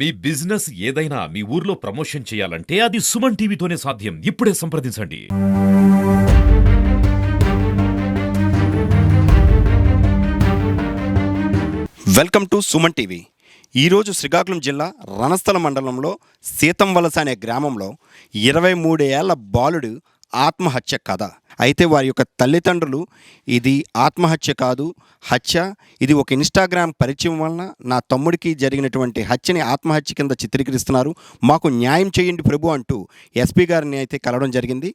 మీ business ఏదైనా మీ ఊర్లో promotion చేయాలంటే అది సుమన్ టీవీతోనే సాధ్యం. ఇప్పుడే సంప్రదించండి. Welcome to Suman TV. ఈరోజు శ్రీకాకుళం జిల్లా రణస్థల మండలంలో సీతంవలస అనే గ్రామంలో 23 ఏళ్ల బాలుడు ఆత్మహత్య కథ. అయితే వారి యొక్క తల్లిదండ్రులు ఇది ఆత్మహత్య కాదు, హత్య, ఇది ఒక ఇన్స్టాగ్రామ్ పరిచయం వలన నా తమ్ముడికి జరిగినటువంటి హత్యని ఆత్మహత్య కింద చిత్రీకరిస్తున్నారు, మాకు న్యాయం చేయండి ప్రభు అంటూ ఎస్పీ గారిని అయితే కలవడం జరిగింది.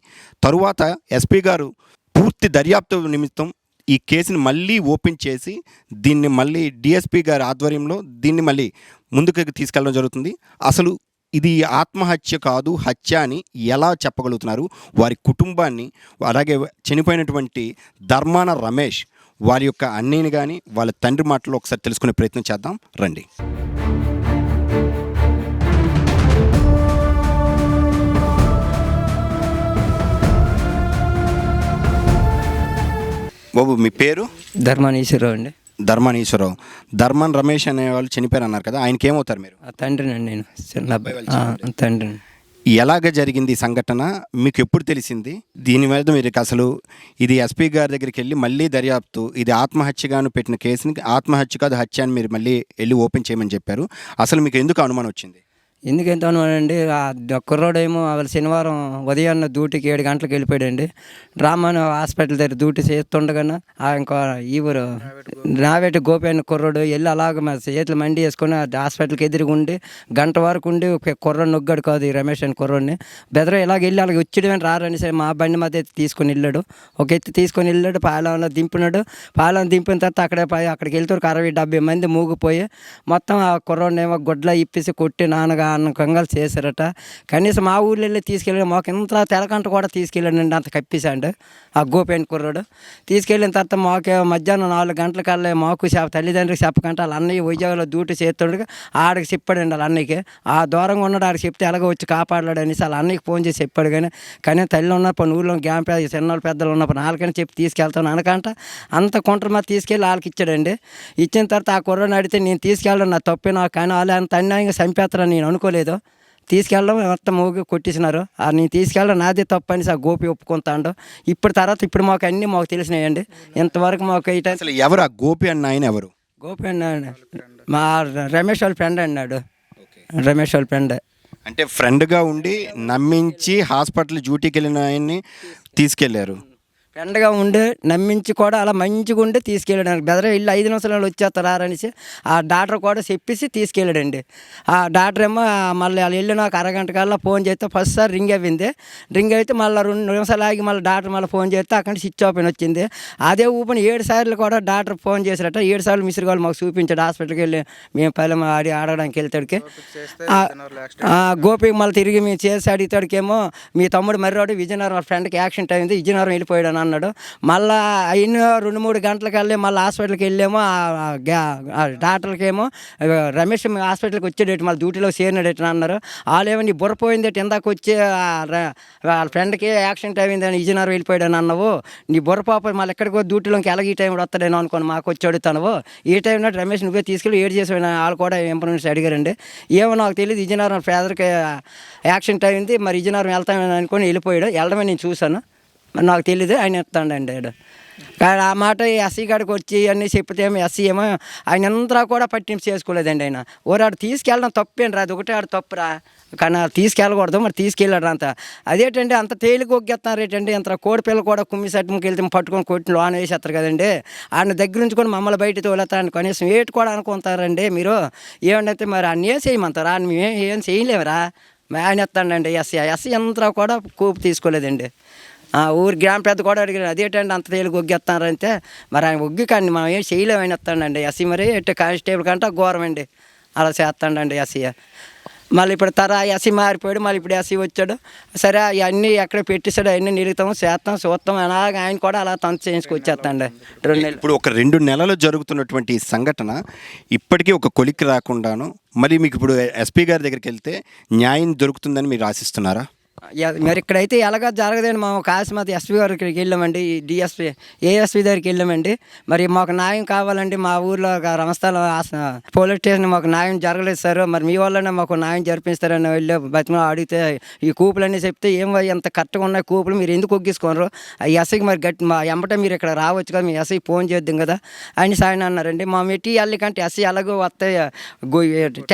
తరువాత ఎస్పీ గారు పూర్తి దర్యాప్తు నిమిత్తం ఈ కేసుని మళ్ళీ ఓపెన్ చేసి దీన్ని మళ్ళీ డిఎస్పీ గారి ఆధ్వర్యంలో దీన్ని మళ్ళీ ముందుకు తీసుకెళ్ళడం జరుగుతుంది. అసలు ఇది ఆత్మహత్య కాదు, హత్య అని ఎలా చెప్పగలుగుతున్నారు? వారి కుటుంబాన్ని, అలాగే చనిపోయినటువంటి ధర్మాన రమేష్ వారి యొక్క అన్నయ్యని కానీ వాళ్ళ తండ్రి మాటలో ఒకసారి తెలుసుకునే ప్రయత్నం చేద్దాం రండి. బాబు మీ పేరు? ధర్మానీశ్వరరావు అండి. ధర్మానీశ్వరరావు. ధర్మన్ రమేష్ అనే వాళ్ళు చనిపోయారు అన్నారు కదా, ఆయనకి ఏమవుతారు మీరు? తండ్రినండి, నేను చిన్న అబ్బాయి తండ్రిని. ఎలాగ జరిగింది ఈ సంఘటన, మీకు ఎప్పుడు తెలిసింది? దీని మీద మీరు అసలు ఇది ఎస్పీ గారి దగ్గరికి వెళ్ళి మళ్ళీ దర్యాప్తు, ఇది ఆత్మహత్యగాను పెట్టిన కేసుని ఆత్మహత్య కాదు హత్య అని మీరు మళ్ళీ వెళ్ళి ఓపెన్ చేయమని చెప్పారు. అసలు మీకు ఎందుకు అనుమానం వచ్చింది? ఎందుకంటే అనుమానండి, ఆ కుర్రోడేమో వాళ్ళ శనివారం ఉదయాన్న డ్యూటీకి 7 గంటలకు వెళ్ళిపోయాడండి. డ్రామాను హాస్పిటల్ దగ్గర డ్యూటీ చేస్తుండగానే ఇంకో ఈవరు నావేటి గోపి అన్న కుర్రోడు వెళ్ళి అలాగ మా చేతులు మండి వేసుకొని హాస్పిటల్కి ఎదురుగా ఉండి గంట వరకు ఉండి కుర్రోడు నొగ్గాడు కాదు, ఈ రమేష్ అని కుర్రోడిని బెదర ఇలాగ వెళ్ళి అలాగ వచ్చేయడం రారని సరే మా బండి మధ్య తీసుకొని వెళ్ళాడు. ఒక ఎత్తి తీసుకొని వెళ్ళాడు, పాలెంలో దింపినాడు. పాలెం దింపిన తర్వాత అక్కడికి వెళ్తే 60-70 మంది మూగిపోయి మొత్తం ఆ కుర్రోడినేమో గుడ్ల ఇప్పేసి కొట్టి నాన్నగా అన్న కంగాలు చేశారట. కనీసం మా ఊళ్ళో వెళ్ళి తీసుకెళ్ళి మాకు ఇంత తెలకంట కూడా తీసుకెళ్ళాడండి, అంత కప్పిసాండు ఆ గోపేన్ కుర్రాడు. తీసుకెళ్ళిన తర్వాత మాకు మధ్యాహ్నం 4 గంటలకల్లా మాకు తల్లిదండ్రులకు చెప్పకంటే వాళ్ళ అన్నయ్య ఉద్యోగంలో డ్యూటీ చేస్తుండగా ఆడికి చెప్పాడండి. వాళ్ళ అన్నయ్యకి ఆ దూరంగా ఉన్నాడు, ఆడికి చెప్తే ఎలాగో వచ్చి కాపాడలేడు అనేసి వాళ్ళ అన్నయ్యకి ఫోన్ చేసి చెప్పాడు. కానీ తల్లి ఉన్నప్పుడు ఊళ్ళో గ్యాం చిన్నోళ్ళు పెద్దలు ఉన్నప్పుడు వాళ్ళకైనా చెప్పి తీసుకెళ్తాను అనకంట అంత కుంట్ర మీద తీసుకెళ్ళి వాళ్ళకి ఇచ్చాడండి. ఇచ్చిన తర్వాత ఆ కుర్రని అడిగితే నేను తీసుకెళ్ళడం నా తప్పే, నాకు కానీ వాళ్ళు అంత అన్యాయంగా చంపేస్తారని నేను అనుకోలేదు. తీసుకెళ్ళడం మొత్తం మూగి కొట్టేసినారు. నేను తీసుకెళ్ళడం నాదే తప్పు అని ఆ గోపి ఒప్పుకుంటాడు. ఇప్పుడు మాకు అన్నీ మాకు తెలిసినాయండి. ఇంతవరకు మాకు అసలు ఎవరు ఆ గోపి అన్న ఆయన? ఎవరు గోపి అన్న? మా రమేష్ వాళ్ళ ఫ్రెండ్ అన్నాడు. రమేష్ వాళ్ళ ఫ్రెండ్ అంటే ఫ్రెండ్గా ఉండి నమ్మించి హాస్పిటల్ డ్యూటీకి వెళ్ళిన ఆయన్ని తీసుకెళ్లారు. ఫ్రెండ్గా ఉండి నమ్మించి కూడా అలా మంచిగా ఉండి తీసుకెళ్ళాడు. బెదర ఇల్లు 5 నిమిషాలు వచ్చేస్తారనేసి ఆ డాక్టర్ కూడా చెప్పేసి తీసుకెళ్ళాడండి. ఆ డాక్టర్ ఏమో మళ్ళీ వాళ్ళు వెళ్ళి నాకు అరగంట కల్లా ఫోన్ చేస్తే ఫస్ట్ సార్ రింగ్ అయింది. రింగ్ అయితే మళ్ళీ 2 నిమిషాలు ఆగి మళ్ళీ డాక్టర్ మళ్ళీ ఫోన్ చేస్తే అక్కడ స్విచ్ ఆఫ్ అని వచ్చింది. అదే ఊపిన 7 సార్లు కూడా డాక్టర్ ఫోన్ చేశారట. 7 సార్లు మిస్డ్ కాల్ మాకు చూపించాడు. హాస్పిటల్కి వెళ్ళి మేము పల్లె ఆడడానికి వెళ్తాడికి గోపికి మళ్ళీ తిరిగి మేము చేసి అడిగితాడికేమో మీ తమ్ముడు మర్రాడు విజయనగరం వాళ్ళ ఫ్రెండ్కి యాక్సిడెంట్ అయింది, విజయనగరం వెళ్ళిపోయాడు అన్నాడు. మళ్ళీ అయిన 2-3 గంటలకు వెళ్ళి మళ్ళీ హాస్పిటల్కి వెళ్ళేమో డాక్టర్కి ఏమో రమేష్ హాస్పిటల్కి వచ్చేటట్టు మళ్ళీ డ్యూటీలో చేరినట్టు అన్నారు. వాళ్ళేమో నీ బుర్ర పోయిందట, ఇందాక వచ్చి వాళ్ళ ఫ్రెండ్కి యాక్సిడెంట్ అయిందని విజయనగరం వెళ్ళిపోయాడని అన్నావు, నీ బుర్ర పాప మళ్ళీ ఎక్కడికో డ్యూటీలోకి ఎలాగ ఈ టైం వస్తాడేనో అనుకోని మాకు వచ్చి అడుగుతాను. ఈ టైం రమేష్ నువ్వే తీసుకెళ్ళి ఏడు చేసి వాళ్ళు కూడా ఇన్ఫర్మేషన్ అడిగారండి. ఏమో నాకు తెలియదు, విజయనగరం ఫాదర్కి యాక్సిడెంట్ అయింది, మరి విజయనగరం వెళ్తామని అనుకొని వెళ్ళిపోయాడు. వెళ్ళడమే నేను చూశాను, మరి నాకు తెలియదు ఆయన ఎత్తాడండి. కానీ ఆ మాట ఎస్సీ కాడికి వచ్చి అన్నీ చెప్తే ఎస్సీ ఏమో ఆయన అంతా కూడా పట్టింపు చేసుకోలేదండి. ఆయన ఓరాడు తీసుకెళ్ళడం తప్పేంటి రా, అది ఒకటే ఆడు తప్పురా, కానీ తీసుకెళ్ళకూడదు, మరి తీసుకెళ్ళాడు అంత. అదేంటండి అంత తేలిక ఒగ్గేస్తున్నారు ఏంటండి, ఇంత కోడి పిల్ల కూడా కుమ్మి సట్టుకి వెళ్తే పట్టుకొని కొట్టి లోన వేసేస్తారు కదండి. ఆయన దగ్గర ఉంచుకొని మమ్మల్ని బయట తోలేస్తారని కనీసం ఏటు కూడా అనుకుంటారండి మీరు. ఏమంటే మరి అన్నీ ఏం చేయమంటారా, మేము ఏం చేయలేమరా, ఆయన ఎత్తాడండి ఎస్సీ అంతా కూడా కూపు తీసుకోలేదండి. ఊరు గ్రామ పెద్ద కూడా అడిగారు అదేంటండి అంత తేలిక ఒగ్గేస్తారంటే, మరి ఆయన ఒగ్గి కానీ మనం ఏం చేయలేమని వస్తాడండి ఎస్సీ. మరి ఎట్టు కానిస్టేబుల్ కంటే ఘోరం అండి, అలా చేస్తాడండి ఎస్సీ. మళ్ళీ ఇప్పుడు ఎస్సీ మారిపోయాడు, మళ్ళీ ఇప్పుడు ఎస్సీ వచ్చాడు. సరే అవన్నీ ఎక్కడ పెట్టేశాడు, అవన్నీ నిలుగుతాం చేస్తాం చూస్తాం అలాగే ఆయన కూడా అలా తంత చేయించుకొచ్చేస్తాండి. 2 నెలలు ఇప్పుడు ఒక 2 నెలలు జరుగుతున్నటువంటి సంఘటన ఇప్పటికీ ఒక కొలిక్కి రాకుండాను, మరి మీకు ఇప్పుడు ఎస్పీ గారి దగ్గరికి వెళ్తే న్యాయం దొరుకుతుందని మీరు ఆశిస్తున్నారా? మరి ఇక్కడైతే ఎలాగా జరగదండి. మా కాశీమాత ఎస్పీ గారి ఇక్కడికి వెళ్ళామండి, ఈ డిఎస్పీ ఏఎస్పీ దగ్గరికి వెళ్ళామండి. మరి మాకు న్యాయం కావాలండి, మా ఊర్లో రంస్థలం పోలీస్ స్టేషన్ మాకు న్యాయం జరగలేదు సార్, మరి మీ వల్లనే మాకు న్యాయం జరిపిస్తారని వెళ్ళి బతిమా అడిగితే ఈ కూపులన్నీ చెప్తే ఏం ఎంత కరెక్ట్గా ఉన్నాయి కూపులు, మీరు ఎందుకు ఒగ్గించుకోనరు, ఈ ఎస్ఐకి మరి గట్టి మా ఎంబట మీరు ఇక్కడ రావచ్చు కదా, మీ ఎస్ఐకి ఫోన్ చేద్దాం కదా అని సాయన అన్నారండి. మా మెట్టి వెళ్ళకంటే ఎస్ఐ ఎలాగో వస్తాయి,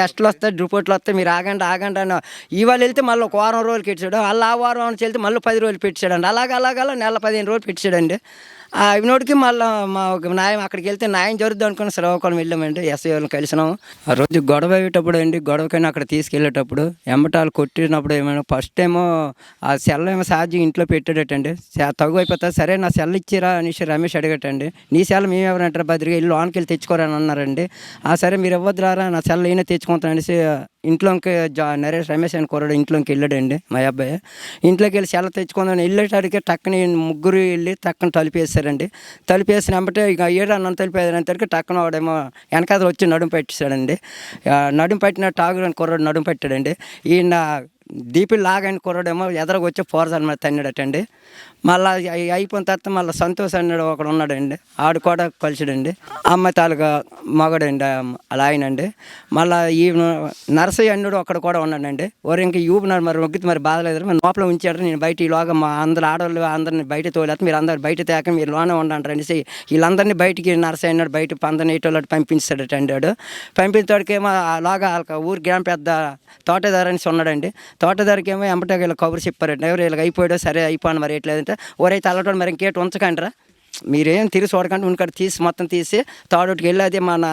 టెస్టులు వస్తాయి, రిపోర్ట్లు వస్తాయి, మీరు ఆగండి అని ఇవాళ వెళ్తే మళ్ళీ ఒక వారం రోజులకి ఇచ్చాడు, అలా ఆ వారం నుంచి వెళ్తే మళ్ళీ 10 రోజులు పెట్టాడండి, అలాగ నెల 15 రోజులు పెట్టాడండి. నోటికి మళ్ళీ మా న్యాయం అక్కడికి వెళ్తే న్యాయం జరుగుద్ది అనుకుని శ్రీకాకుళం వెళ్ళామండి, ఎస్ఐ వాళ్ళని కలిసినాము. ఆ రోజు గొడవ అయ్యేటప్పుడు అండి, గొడవకైనా అక్కడ తీసుకెళ్ళేటప్పుడు ఎంబటాలు కొట్టినప్పుడు ఏమైనా ఫస్ట్ ఏమో ఆ సెల్ ఏమో సాధ్యం ఇంట్లో పెట్టాడటండి, తగు అయిపోతుంది, సరే నా సెల్ ఇచ్చిరా అనేసి రమేష్ అడిగటండి, నీ సెల్ మేము ఎవరంటారు బద్రిగా ఇల్లు లోనికి వెళ్ళి తెచ్చుకోరని అన్నారండి. సరే మీరు ఇవ్వద్దురారా నా సెల్ నేనే తెచ్చుకుంటాను అనేసి ఇంట్లోకి నరేష్ రమేష్ అని కుర్రాడు ఇంట్లోకి వెళ్ళాడండి. మా అబ్బాయి ఇంట్లోకి వెళ్ళి సెల తెచ్చుకుందామని వెళ్ళేటాడికి టక్కన ముగ్గురు వెళ్ళి టక్కన తలుపేసారండి. తలుపేసిన వెంబటే ఇక ఏడా నన్ను తలిపేదంతరికి టక్కన వాడేమో వెనకాల వచ్చి నడుము పెట్టేశాడండి. నడుము పెట్టిన టాగుడు కుర్రాడు నడుము పెట్టాడండి. ఈయన దీపిల్ లాగని కుర్రాడేమో ఎదరకు వచ్చి పోరసాల మీద తన్నాడటండి. మళ్ళీ అయిపోయిన తర్వాత మళ్ళీ సంతోష్ అన్నాడు ఒకడు ఉన్నాడండి, ఆడు కూడా కలిసాడండి, అమ్మాయి తాలూకా మగడండి అలా ఆయనండి. మళ్ళీ ఈ నరసయ్య అన్నుడు అక్కడ కూడా ఉన్నాడండి. ఓరు ఇంకా యూపున్నారు మరి మొగ్గితే మరి బాధలేదు, మరి లోపల ఉంచాడు, నేను బయట ఈలోగా మా అందరు ఆడవాళ్ళు అందరిని బయట తోలేస్తే మీరు అందరు బయట తేక మీరు లోనే ఉండంటారు అనేసి వీళ్ళందరినీ బయటికి నరసయ్య అన్నాడు బయట పందని ఇటోళ్ళకి పంపించాడటండి. వాడు పంపించడానికేమో అలాగా ఊరి గ్రామ పెద్ద తోటదారు అనేసి ఉన్నాడండి. తోటదారికి ఏమో ఎంబటే వీళ్ళు కబురు చెప్పారండి, ఎవరు వీళ్ళకి అయిపోయాడో సరే అయిపోయాను మరి ఎట్లేదంటే, ఓరైతే అల్లటోడు మరి ఇంకేటి ఉంచకండిరా, మీరేం తిరిగి చూడకండి ఉనికాడ తీసి మొత్తం తీసి తాడుకి వెళ్ళి అదే మన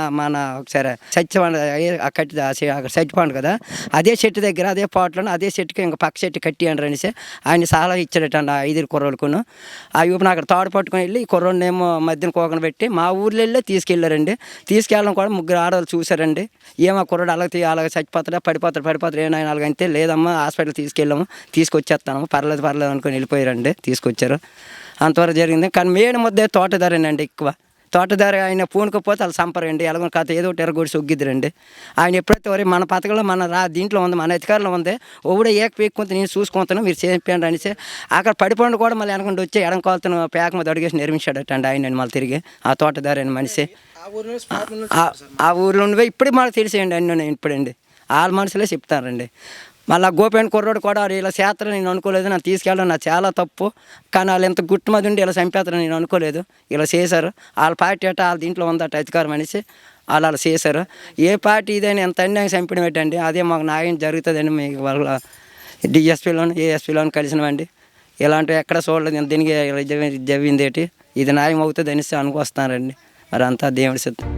ఒకసారి సత్యపండు కట్టి సత్యపండు కదా అదే చెట్టు దగ్గర అదే పాటలో అదే చెట్టుకి ఇంకా పక్క చెట్టు కట్టి అంటారు అనేసి ఆయన సలహా ఇచ్చాడటండి ఆ 5 కుర్రోళ్ళకును. ఆ యూపున అక్కడ తాడు పట్టుకొని వెళ్ళి ఈ కుర్రోడినేమో మధ్యన కోకను పెట్టి మా ఊర్లో వెళ్ళి తీసుకెళ్ళారండి. తీసుకెళ్ళడం కూడా ముగ్గురు ఆడవాళ్ళు చూసారండి, ఏమో కుర్రోడు అలాగే చచ్చిపోతాడా పడిపోతాడు ఏమైనా అలాగంతే లేదమ్మా హాస్పిటల్ తీసుకెళ్ళాము తీసుకొచ్చేస్తాము పర్లేదు అనుకొని వెళ్ళిపోయారండి. తీసుకొచ్చారు, అంతవరకు జరిగింది. కానీ మేడ ముద్దే తోటదారేనండి ఎక్కువ. తోటదారి ఆయన పూనుకపోతే వాళ్ళు సంపరండి, ఎలాగో కథ ఏదో ఒకటి ఎరగొడి సొగ్గిద్దరండి. ఆయన ఎప్పుడైతే వరే మన పథకంలో మన దీంట్లో ఉంది, మన అధికారంలో ఉంది, ఒకడే ఏక పీక్కుంటే నేను చూసుకుంటాను మీరు చేయండి అనేసి అక్కడ పడిపోండి కూడా మళ్ళీ వెనకుండా వచ్చి ఎడంకోతను పేక మీద అడిగేసి నిర్మించాడటండి ఆయన మళ్ళీ తిరిగి ఆ తోటదారి అని మనిషి. ఆ ఊర్లో ఉండి ఇప్పుడు మనకు తెలిసేయండి అన్నీ ఇప్పుడండి వాళ్ళ మనుషులే చెప్తారండి. మళ్ళీ గోపేణ కుర్రోడు కూడా ఇలా చేస్తారని నేను అనుకోలేదు, నన్ను తీసుకెళ్ళడం నా చాలా తప్పు, కానీ వాళ్ళు ఎంత గుట్టుమది ఉండి ఇలా చంపేస్తారని నేను అనుకోలేదు, ఇలా చేశారు. వాళ్ళ పార్టీ అట వాళ్ళ దీంట్లో ఉందట అధికారం అనేసి వాళ్ళు చేశారు. ఏ పార్టీ ఇదని ఎంత అన్యాయం చంపడం ఏంటండి, అదే మాకు న్యాయం జరుగుతుందని మీకు వాళ్ళ డిఎస్పీలోను ఏఎస్పీలోను కలిసినవండి. ఇలాంటివి ఎక్కడ చూడలేదు, దీనికి జరిగింది ఏంటి ఇది న్యాయం అవుతుంది అనేసి అనుకొస్తున్నారండి. మరి అంతా దేవుడి సిద్ధం.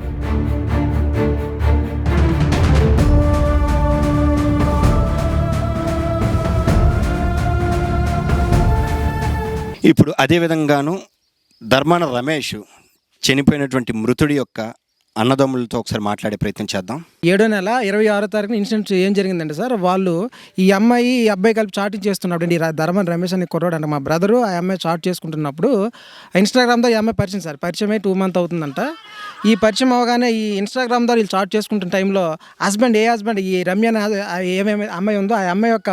ఇప్పుడు అదే విధంగాను ధర్మాన రమేష్ చనిపోయినటువంటి మృతుడి యొక్క అన్నదమ్ములతో ఒకసారి మాట్లాడే ప్రయత్నం చేద్దాం. 7వ నెల 26వ తారీఖున ఇన్సిడెంట్ ఏం జరిగిందంటే సార్, వాళ్ళు ఈ అమ్మాయి ఈ అబ్బాయి కలిపి చాటింగ్ చేస్తున్నప్పుడు ఈ ధర్మన్ రమేష్ అని కుర్రాడు అంటే మా బ్రదరు ఆ అమ్మాయి చాట్ చేసుకుంటున్నప్పుడు ఇన్స్టాగ్రామ్లో ఈ అమ్మాయి పరిచయం సార్, పరిచయం అయ్యి 2 months అవుతుందంట. ఈ పరిచయం అవగానే ఈ ఇన్స్టాగ్రామ్ ద్వారా వీళ్ళు చాట్ చేసుకుంటున్న టైంలో హస్బెండ్ ఈ రమ్య ఏమేమి అమ్మాయి ఉందో ఆ అమ్మాయి యొక్క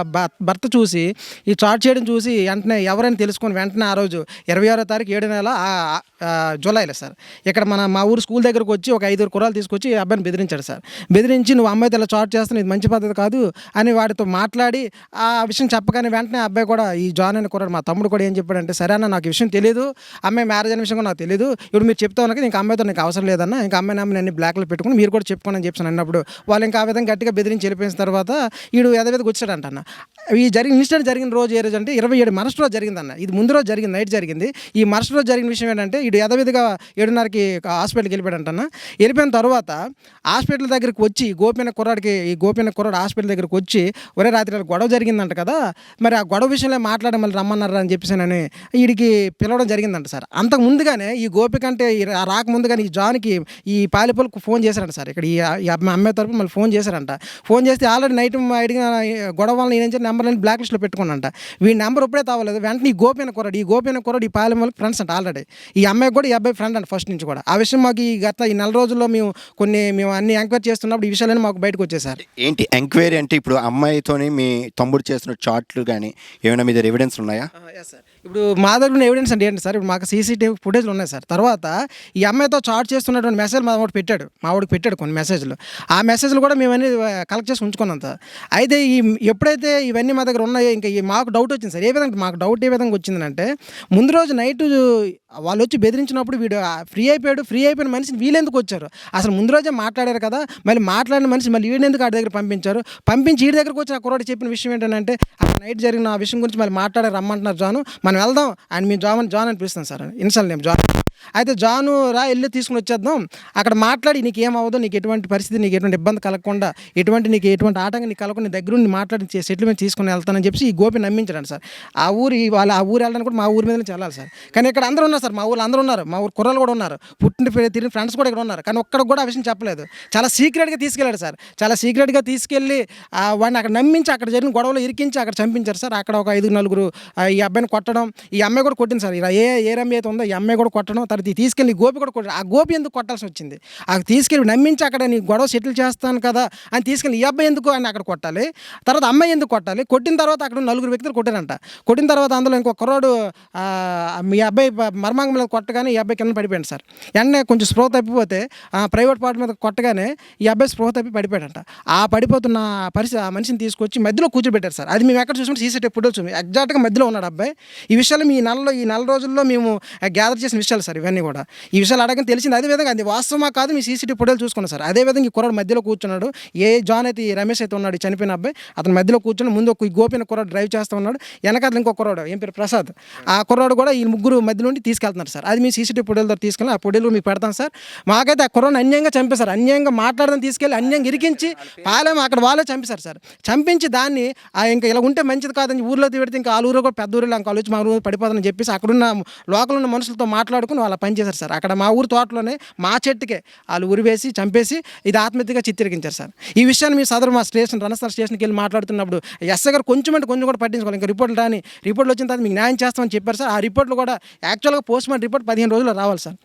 భర్త చూసి ఈ చాట్ చేయడం చూసి వెంటనే ఎవరైనా తెలుసుకొని వెంటనే ఆ రోజు 26వ తారీఖు 7వ నెల జూలైలో సార్ ఇక్కడ మా ఊరు స్కూల్ దగ్గరకు వచ్చి ఒక 5 కుర్రాలు తీసుకొచ్చి ఈ అబ్బాయిని బెదిరించాడు సార్. బెదిరించి నువ్వు అమ్మాయితో ఇలా చాట్ చేస్తాను ఇది మంచి పద్ధతి కాదు అని వాడితో మాట్లాడి ఆ విషయం చెప్పగానే వెంటనే అబ్బాయి కూడా ఈ జాన్ అని కుర్రాడు మా తమ్ముడు కూడా ఏం చెప్పాడంటే, సరే అన్న నాకు ఈ విషయం తెలియదు, అమ్మాయి మ్యారేజ్ అనే విషయం కూడా నాకు తెలియదు, ఇప్పుడు మీరు చెప్తా ఉన్నా ఇంకా అమ్మాయితో నీకు అవసరం లేదన్న, ఇంకా అమ్మాయి నామని అన్ని బ్లాక్లో పెట్టుకుని మీరు కూడా చెప్పుకోండి అని చెప్పాను అన్నప్పుడు వాళ్ళు ఇంకా ఆ విధంగా గట్టిగా బెదిరించి వెళ్ళిపోయిన తర్వాత వీడు ఎదవేదకు వచ్చాడంట అన్న. ఈ ఇన్సిడెంట్ జరిగిన రోజు ఏ రోజు అంటే 27 మరుసటి రోజు జరిగిందన్న. ఇది ముందు రోజు జరిగింది, నైట్ జరిగింది. ఈ మరుసటి రోజు జరిగిన విషయం ఏంటంటే వీడు యథావిధిగా 7:30కి హాస్పిటల్కి వెళ్ళిపోయాడంటన్న. వెళ్ళిపోయిన తర్వాత హాస్పిటల్ దగ్గరికి వచ్చి గోపిన కుర్రాడు హాస్పిటల్ దగ్గరికి వచ్చి ఒరే రాత్రి గొడవ జరిగిందంట కదా, మరి ఆ గొడవ విషయంలో మాట్లాడే మళ్ళీ రమ్మన్నారు అని చెప్పేసానని వీడికి పిలవడం జరిగిందంట సార్. అంతకు ముందుగానే ఈ గోపికంటే రాకముందుగానే ఈ జాన్కి ఈ పాలిపల్లికి ఫోన్ చేశారంట సార్. ఇక్కడ ఈ అమ్మాయి తరపు మళ్ళీ ఫోన్ చేశారంట. ఫోన్ చేస్తే ఆల్రెడీ నైట్ అడిగిన గొడవ వల్ల నేను నెంబర్ అని బ్లాక్ లిస్ట్లో పెట్టుకున్నాంట. వీడి నెంబర్ ఎప్పుడే తావలేదు వెంటనే ఈ గోపిన కుర్రాడు ఈ పాలిపల్లికి ఫ్రెండ్స్ అంట ఆల్రెడీ. ఈ అమ్మాయి అమ్మాయికి కూడా ఈ అబ్బాయి ఫ్రెండ్ అండి ఫస్ట్ నుంచి కూడా. ఆ విషయం మాకు ఈ గత ఈ నెల రోజుల్లో మేము అన్ని ఎంక్వైరీ చేస్తున్నప్పుడు ఈ విషయాలన్నీ మాకు బయటకు వచ్చేసారు. ఏంటి ఎంక్వైరీ అంటే ఇప్పుడు అమ్మాయితోని మీ తమ్ముడు చేసిన చాట్లు కానీ ఏమైనా మీ దగ్గర ఎవిడెన్స్ ఉన్నాయా? ఇప్పుడు మా దగ్గర ఉన్న ఎవిడెన్స్ అంటే ఏంటి సార్, ఇప్పుడు మాకు సీసీటీవీ ఫుటేజ్లు ఉన్నాయి సార్. తర్వాత ఈ అమ్మాయితో చాట్ చేస్తున్నటువంటి మెసేజ్ మా వాడికి పెట్టాడు కొన్ని మెసేజ్లు. ఆ మెసేజ్లు కూడా మేము అన్ని కలెక్ట్ చేసి ఉంచుకున్నాం సార్. అయితే ఎప్పుడైతే ఇవన్నీ మా దగ్గర ఉన్నాయో ఇంకా మాకు డౌట్ వచ్చింది సార్. మాకు డౌట్ ఏ విధంగా వచ్చిందంటే, ముందు రోజు నైట్ వాళ్ళు వచ్చి బెదిరించినప్పుడు వీడు ఫ్రీ అయిపోయిన మనిషిని వీళ్ళెందుకు వచ్చారు? అసలు ముందు రోజే మాట్లాడారు కదా, మళ్ళీ మాట్లాడిన మనిషి మళ్ళీ వీడెందుకు ఆడి దగ్గర పంపించి వీడి దగ్గరకు వచ్చి ఆ కుర్రాడు చెప్పిన విషయం ఏంటంటే, ఆ నైట్ జరిగిన ఆ విషయం గురించి మళ్ళీ మాట్లాడారు, రమ్మంటున్నారు జాను, మనం వెళ్దాం అని మేము జాన్ అని పిలుస్తాం సార్, ఇన్సల్ నేమ్ జాన్. అయితే జాను వెళ్ళి తీసుకుని వచ్చేద్దాం, అక్కడ మాట్లాడి నీకు ఏమవ్వదు, నీకు ఎటువంటి పరిస్థితి, నీకు ఎటువంటి ఇబ్బంది కలగకుండా, నీకు ఎటువంటి ఆటంకం నీకు కలగకుండా దగ్గర నుండి మాట్లాడి సెటిల్మెంట్ తీసుకుని వెళ్తానని చెప్పి ఈ గోపి నమ్మించాడు సార్. ఆ ఊరు వెళ్ళడానికి కూడా మా ఊరి మీద నుంచి వెళ్ళాలి సార్. కానీ ఇక్కడ అందరూ ఉన్నారు సార్, మా ఊళ్ళు అందరూ ఉన్నారు, మా ఊరు కుర్రలు కూడా ఉన్నారు, తిరిగిన ఫ్రెండ్స్ కూడా ఇక్కడ ఉన్నారు. కానీ ఒక్కడికి కూడా ఆ విషయం చెప్పలేదు. చాలా సీక్రెట్గా తీసుకెళ్ళాడు సార్. చాలా సీక్రెట్గా తీసుకెళ్ళి వాడిని అక్కడ నమ్మించి అక్కడ జరిగిన గొడవలు ఇరికించి అక్కడ చంపించారు సార్. అక్కడ ఒక 5-4 ఈ అబ్బాయిని కొట్టడం, ఈ అమ్మాయి కూడా కొట్టింది సార్. ఇలా ఏ రమ్య అయితే ఉందో ఈ అమ్మాయి కూడా కొట్టడం, తర్వాత తీసుకెళ్ళి గోపి కూడా కొట్టాడు. ఆ గోపి ఎందుకు కొట్టాల్సి వచ్చింది? ఆ తీసుకెళ్ళి నమ్మించి అక్కడ నీ గొడవ సెటిల్ చేస్తాను కదా అని తీసుకెళ్ళి ఈ అబ్బాయి ఎందుకు అని అక్కడ కొట్టాలి, తర్వాత అమ్మాయి ఎందుకు కొట్టాలి? కొట్టిన తర్వాత అక్కడ 4 వ్యక్తులు కొట్టారంట. కొట్టిన తర్వాత అందులో ఇంకొక కుర్రాడు మీ అబ్బాయి మర్మాంగం మీద కొట్టగానే ఈ అబ్బాయి కింద పడిపోయాడు సార్. వెంటనే కొంచెం స్పృహ తప్పిపోతే ప్రైవేట్ పార్ట్ మీద కొట్టగానే ఈ అబ్బాయి స్పృహ తప్పి పడిపోయాడంట. ఆ పడిపోతున్న ఆ మనిషిని తీసుకొచ్చి మధ్యలో కూర్చోబెట్టారు సార్. అది మేము ఎక్కడ చూసుకుంటే సీసీటీవీ ఫుటేజ్ ఎగ్జాక్ట్గా మధ్యలో ఉన్నాడు అబ్బాయి. ఈ విషయాలు ఈ నెల రోజుల్లో మేము గ్యాదర్ చేసిన విషయాలు సార్ ఇవన్నీ కూడా. ఈ విషయాలు అడగని తెలిసింది. అదేవిధంగా అది వాస్తవమా కాదు మీ సీసీటీవీ ఫుటేజ్ చూసుకున్నాం సార్. అదేవిధంగా ఈ కుర్రాడు మధ్యలో కూర్చున్నాడు. జాన్ అయితే ఈ రమేష్ అయితే ఉన్నాడు, చనిపోయిన అబ్బాయి, అతను మధ్యలో కూర్చొని ముందు ఈ గోపిన కుర్రాడు డ్రైవ్ చేస్తూ ఉన్నాడు, వెనకాల ఇంకో కుర్రాడు ఏం పేరు ప్రసాద్, ఆ కుర్రాడు కూడా ఈ ముగ్గురు మధ్య నుండి తీసుకెళ్తున్నారు సార్. అది మీ సీసీటీవీ ఫుటేజ్ ద్వారా తీసుకెళ్ళి ఆ ఫుటేజ్ మీకు పెడతాం సార్. మాకైతే ఆ కుర్రాడు అన్యాయంగా చంపేశారు, అన్యాయంగా మాట్లాడదని తీసుకెళ్ళి అన్యాయంగా ఇరికించి పాలేమో అక్కడ వాళ్ళే చంపేశారు సార్. చంపించి దాన్ని ఇంకా ఇలా ఉంటే మంచిది కాదని ఊర్లో పెడితే ఇంకా ఊరు కూడా పెద్ద ఊరిలో ఇంకా వచ్చి మా ఊరు పడిపోతుందని చెప్పేసి అక్కడున్న లోకల్ ఉన్న మనుషులతో మాట్లాడుకుని వాళ్ళ పనిచేశారు సార్. అక్కడ మా ఊరు తోటలోనే మా చెట్టుకే వాళ్ళు ఉరివేసి చంపేసి ఇది ఆత్మహత్యగా చిత్రీకరించారు సార్. ఈ విషయాన్ని మీ సదరు మా రణస్థల స్టేషన్కి వెళ్ళి మాట్లాడుతున్నప్పుడు ఎస్ఐ గారు కొంచెం కూడా పట్టించుకోవాలి, ఇంకా రిపోర్ట్లు వచ్చిన తర్వాత మీకు న్యాయం చేస్తామని చెప్పారు సార్. ఆ రిపోర్ట్లు కూడా యాక్చువల్గా పోస్ట్మార్టం రిపోర్ట్ 15 రోజుల్లో రావాలి సార్.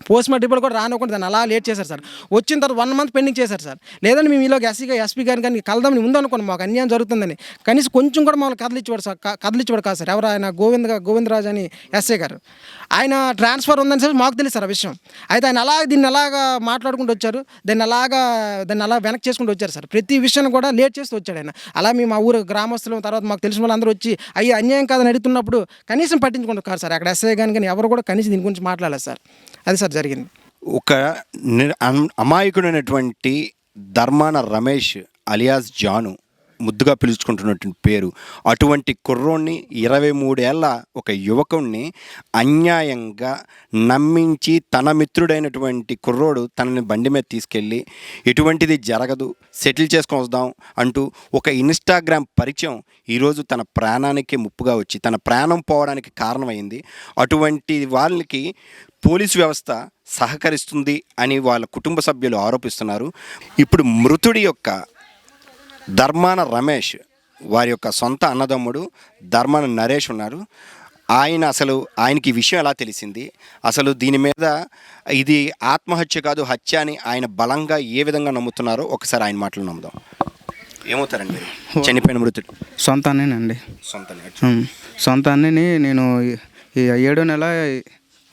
పోస్ట్మార్టం రిపోర్ట్ కూడా రానివ్వకుండా దాన్ని అలా లేట్ చేశారు సార్. వచ్చిన తర్వాత 1 month పెండింగ్ చేశారు సార్. లేదంటే మేము ఈలోగా ఎస్పీ గారిని కానీ కలదామని ఉందనుకోండి, మాకు అన్యాయం జరుగుతుందని కనీసం కొంచెం కూడా మమ్మల్ని కదిలిచ్చేవాడు కాదు సార్. ఎవరు ఆయన గోవిందరాజు అని ఎస్ఐ గారు, ఆయన ట్రాన్స్ఫర్ ఉందని సార్ మాకు తెలుసు సార్ ఆ విషయం. అయితే ఆయన దీన్ని అలాగా మాట్లాడుకుంటూ వచ్చారు, దాన్ని అలా వెనక్కి చేసుకుంటూ వచ్చారు సార్. ప్రతి విషయాన్ని కూడా లేట్ చేస్తూ వచ్చాడు ఆయన. అలా మేము మా ఊరు గ్రామస్తులు తర్వాత మాకు తెలిసిన వాళ్ళందరూ వచ్చి అయ్యి అన్యాయం కాదని అడుగుతున్నప్పుడు కనీసం పట్టించుకుంటారు కాదు సార్. అక్కడ ఎస్ఐ కానీ ఎవరు కూడా కనీసం దీని గురించి మాట్లాడలేదు సార్. అది సార్ జరిగింది. ఒక అమాయకుడైనటువంటి ధర్మాన రమేష్ అలియాస్ జాను, ముద్దుగా పిలుచుకుంటున్నటువంటి పేరు, అటువంటి కుర్రోడిని 23 ఏళ్ల ఒక యువకుడిని అన్యాయంగా నమ్మించి తన మిత్రుడైనటువంటి కుర్రోడు తనని బండి మీద తీసుకెళ్ళి ఎటువంటిది జరగదు సెటిల్ చేసుకొని వద్దాం అంటూ ఒక ఇన్స్టాగ్రామ్ పరిచయం ఈరోజు తన ప్రాణానికి ముప్పుగా వచ్చి తన ప్రాణం పోవడానికి కారణమైంది. అటువంటి వాళ్ళకి పోలీసు వ్యవస్థ సహకరిస్తుంది అని వాళ్ళ కుటుంబ సభ్యులు ఆరోపిస్తున్నారు. ఇప్పుడు మృతుడి యొక్క ధర్మాన రమేష్ వారి యొక్క సొంత అన్నదమ్ముడు ధర్మాన నరేష్ ఉన్నారు. ఆయనకి ఈ విషయం ఎలా తెలిసింది, అసలు దీని మీద ఇది ఆత్మహత్య కాదు హత్య అని ఆయన బలంగా ఏ విధంగా నమ్ముతున్నారో ఒకసారి ఆయన మాటలు నమ్ముదాం. ఏమవుతారండి చనిపోయిన మృతుడు? సొంత అన్నేనండి. సొంత అన్నని నేను ఈ 7వ నెల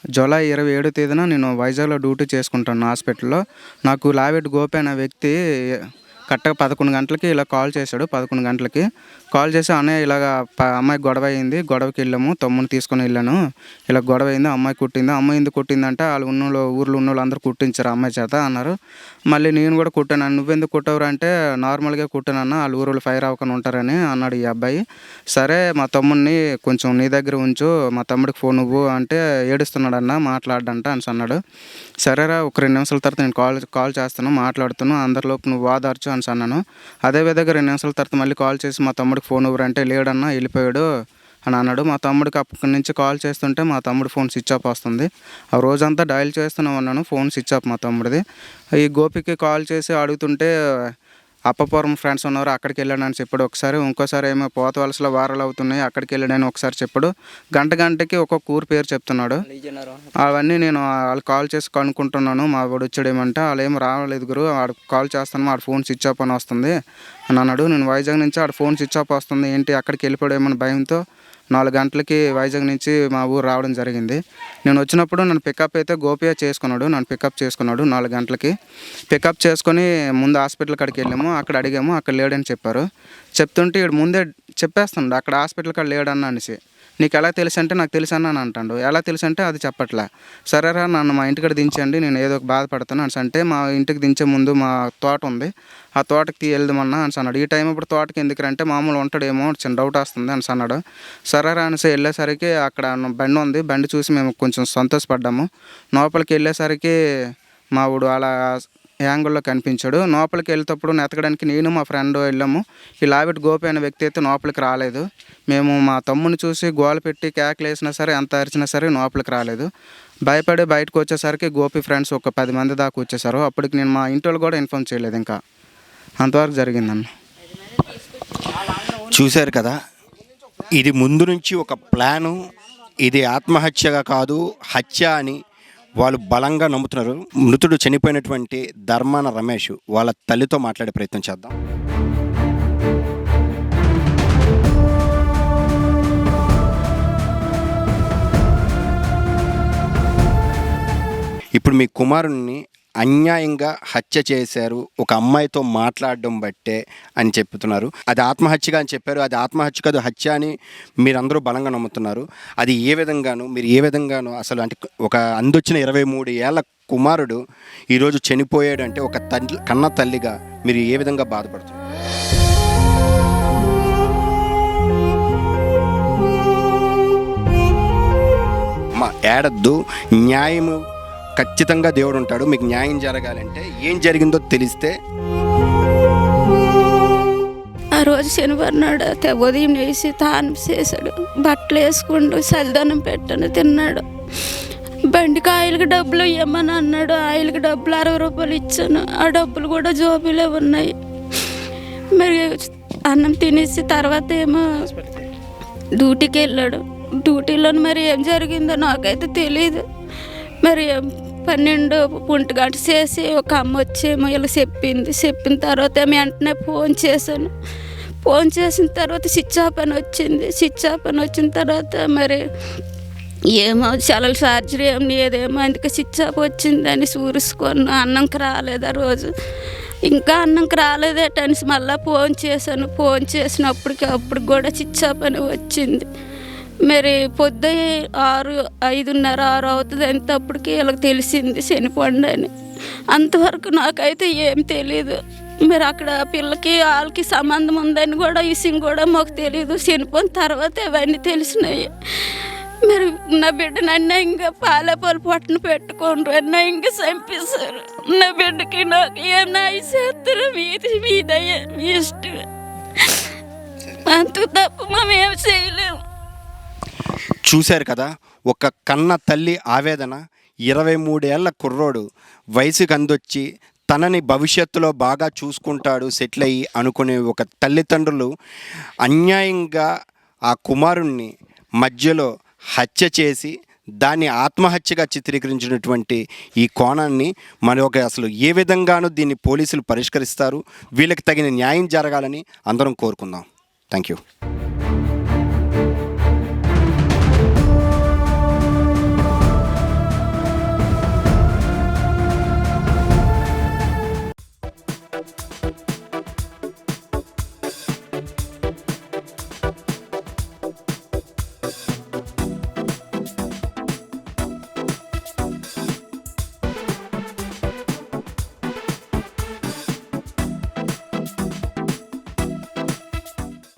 జూలై 27వ తేదీన నేను వైజాగ్లో డ్యూటీ చేసుకుంటాను హాస్పిటల్లో. నాకు లావెట్ గోపి అనే వ్యక్తి కరెక్ట్గా 11 గంటలకి ఇలా కాల్ చేశాడు. 11 గంటలకి కాల్ చేసి అన్నయ్య ఇలాగ అమ్మాయి గొడవ అయింది, గొడవకి వెళ్ళాము, తమ్ముని తీసుకొని వెళ్ళాను, ఇలా గొడవ అయింది, అమ్మాయి కుట్టింది. అమ్మాయి ఎందుకు కుట్టిందంటే వాళ్ళు ఊర్లో ఉన్న వాళ్ళు అందరూ కుట్టించారు అమ్మాయి చేత అన్నారు. మళ్ళీ నేను కూడా కుట్టాను. నువ్వెందుకు కుట్టవరు అంటే నార్మల్గా కుట్టానన్న, వాళ్ళ ఊరిలో ఫైర్ అవ్వకుండా ఉంటారని అన్నాడు ఈ అబ్బాయి. సరే మా తమ్ముడిని కొంచెం నీ దగ్గర ఉంచు, మా తమ్ముడికి ఫోన్ నువ్వు అంటే ఏడుస్తున్నాడన్న మాట్లాడంట అని అన్నాడు. సరేరా ఒక 2 నిమిషాల తర్వాత నేను కాల్ చేస్తాను, మాట్లాడుతాను, అందరిలోపు నువ్వు వాదార్చు అని అన్నాను. అదేవిధంగా 2 నిమిషాల తర్వాత మళ్ళీ కాల్ చేసి మా తమ్ముడికి ఫోన్ ఎవరు అంటే లేడన్నా వెళ్ళిపోయాడు అని అన్నాడు. మా తమ్ముడికి అప్పటి నుంచి కాల్ చేస్తుంటే మా తమ్ముడు ఫోన్ స్విచ్ ఆఫ్ వస్తుంది. ఆ రోజంతా డయల్ చేస్తూనే ఉన్నాను, ఫోన్ స్విచ్ ఆఫ్ మా తమ్ముడిది. ఈ గోపికి కాల్ చేసి అడుగుతుంటే అప్పపురం ఫ్రెండ్స్ ఉన్నారు అక్కడికి వెళ్ళాడని చెప్పాడు ఒకసారి. ఇంకోసారి ఏమో పోత వలసలో వారాలు అవుతున్నాయి అక్కడికి వెళ్ళాడని ఒకసారి చెప్పాడు. గంటకి ఒక్కొక్క ఊరు పేరు చెప్తున్నాడు. అవన్నీ నేను వాళ్ళు కాల్ చేసి కనుక్కుంటున్నాను. మా వాడు వచ్చాడేమంటే వాళ్ళు ఏమో రాలేదు గురు, వాడు కాల్ చేస్తాను వాడు ఫోన్ స్విచ్ ఆఫ్ అని వస్తుంది అని అన్నాడు. నేను వైజాగ్ నుంచి ఆడ ఫోన్ స్విచ్ ఆఫ్ వస్తుంది ఏంటి అక్కడికి వెళ్ళిపోయాడేమో భయంతో 4 గంటలకి వైజాగ్ నుంచి మా ఊరు రావడం జరిగింది. నేను వచ్చినప్పుడు నన్ను పికప్ అయితే గోపియా చేసుకున్నాడు. నన్ను పికప్ చేసుకున్నాడు 4 గంటలకి. పికప్ చేసుకొని ముందు హాస్పిటల్ కాడికి వెళ్ళాము. అక్కడ అడిగాము, అక్కడ లేడని చెప్పారు. చెప్తుంటే ఇడు ముందే చెప్పేస్తున్నాడు అక్కడ హాస్పిటల్ కాడ లేడన్న అనేసి. నీకు ఎలా తెలుసు అంటే నాకు తెలుసు అని అంటాడు. ఎలా తెలుసు అంటే అది చెప్పట్లే. సరేరా నన్ను మా ఇంటికాడ దించండి, నేను ఏదో ఒక బాధపడతాను అని అంటే మా ఇంటికి దించే ముందు మా తోట ఉంది ఆ తోటకి వెళ్దామన్నా అని అన్నాడు. ఈ టైం ఇప్పుడు తోటకి ఎందుకంటే మామూలు ఉంటాడేమో చిన్న డౌట్ వస్తుంది అని అన్నాడు. సరేరా అనేసి వెళ్ళేసరికి అక్కడ బండి ఉంది. బండి చూసి మేము కొంచెం సంతోషపడ్డాము. లోపలికి వెళ్ళేసరికి మా ఊడు అలా యాంగిల్లో కనిపించాడు. లోపలికి వెళ్తేప్పుడు ఎతకడానికి నేను మా ఫ్రెండ్ వెళ్ళాము. ఈ లావెట్ గోపి అనే వ్యక్తి అయితే లోపలికి రాలేదు. మేము మా తమ్ముని చూసి గోల పెట్టి కేకలు వేసినా సరే ఎంత అరిచినా సరే లోపలికి రాలేదు. భయపడి బయటకు వచ్చేసరికి గోపి ఫ్రెండ్స్ ఒక 10 మంది దాకా వచ్చేసారు. అప్పటికి నేను మా ఇంటి వాళ్ళు కూడా ఇన్ఫార్మ్ చేయలేదు. ఇంకా అంతవరకు జరిగిందన్న. చూశారు కదా, ఇది ముందు నుంచి ఒక ప్లాను. ఇది ఆత్మహత్యగా కాదు హత్య అని వాళ్ళు బలంగా నమ్ముతున్నారు. మృతుడు చనిపోయినటువంటి ధర్మాన రమేష్ వాళ్ళ తల్లితో మాట్లాడే ప్రయత్నం చేద్దాం. ఇప్పుడు మీ కుమారుణ్ణి అన్యాయంగా హత్య చేశారు ఒక అమ్మాయితో మాట్లాడడం బట్టే అని చెప్తున్నారు. అది ఆత్మహత్యగా అని చెప్పారు. అది ఆత్మహత్య కాదు హత్య అని మీరందరూ బలంగా నమ్ముతున్నారు. అది మీరు ఏ విధంగానూ అసలు అంటే ఒక అందొచ్చిన 23 ఏళ్ల కుమారుడు ఈరోజు చనిపోయాడు అంటే ఒక కన్న తల్లిగా మీరు ఏ విధంగా బాధపడుతున్నారు? ఏడద్దు, న్యాయము ఖచ్చితంగా దేవుడు ఉంటాడు. మీకు న్యాయం జరగాలంటే ఏం జరిగిందో తెలిస్తే. ఆ రోజు శనివారం నాడు ఉదయం వేసి తాను చేశాడు, బట్టలు వేసుకుంటూ చలిదనం పెట్టాను, తిన్నాడు. బండికి ఆయిల్కి డబ్బులు ఇవ్వమని అన్నాడు. ఆయిల్కి డబ్బులు 60 రూపాయలు ఇచ్చాను. ఆ డబ్బులు కూడా జోబీలో ఉన్నాయి. మరి అన్నం తినేసి తర్వాత ఏమో డ్యూటీకి వెళ్ళాడు. డ్యూటీలో మరి ఏం జరిగిందో నాకైతే తెలియదు. మరి 12-1 గంట చేసి ఒక అమ్మ వచ్చేమో ఇలా చెప్పింది. చెప్పిన తర్వాత వెంటనే ఫోన్ చేశాను. ఫోన్ చేసిన తర్వాత స్విచ్ ఆఫ్ అని వచ్చింది. స్విచ్ ఆఫ్ అని వచ్చిన తర్వాత మరి ఏమో చాలా సర్జరీ ఏం లేదేమో అందుకే స్విచ్ ఆఫ్ వచ్చిందని చూసుకొని అన్నంకి రాలేదు ఆ రోజు. ఇంకా అన్నంకి రాలేదేటనేసి మళ్ళీ ఫోన్ చేశాను. ఫోన్ చేసినప్పటికి అప్పుడు కూడా స్విచ్ ఆఫ్ అని వచ్చింది. మరి పొద్దు 5:30-6 అవుతుంది అంతప్పటికి వీళ్ళకి తెలిసింది చనిపోండి అని. అంతవరకు నాకైతే ఏం తెలీదు. మరి అక్కడ పిల్లకి వాళ్ళకి సంబంధం ఉందని కూడా విషయం కూడా మాకు తెలియదు. చనిపోయిన తర్వాత ఇవన్నీ తెలిసినాయి. మరి నా బిడ్డను అన్యాయంగా పాలు పొట్టను పెట్టుకోండి, అన్యాయంగా చంపేశారు. నా బిడ్డకి నాకు ఏం న్యాయం చేస్తారు మీదయ్యా మీ ఇష్టం. అంత తప్ప మేము ఏం చేయలేము. చూశారు కదా, ఒక కన్న తల్లి ఆవేదన. 23 ఏళ్ల కుర్రోడు వయసుకి అందొచ్చి తనని భవిష్యత్తులో బాగా చూసుకుంటాడు సెటిల్ అయ్యి అనుకునే ఒక తల్లిదండ్రులు అన్యాయంగా ఆ కుమారుణ్ణి మధ్యలో హత్య చేసి దాన్ని ఆత్మహత్యగా చిత్రీకరించినటువంటి ఈ కోణాన్ని అసలు ఏ విధంగానూ దీన్ని పోలీసులు పరిష్కరిస్తారు. వీళ్ళకి తగిన న్యాయం జరగాలని అందరం కోరుకుందాం. Thank you.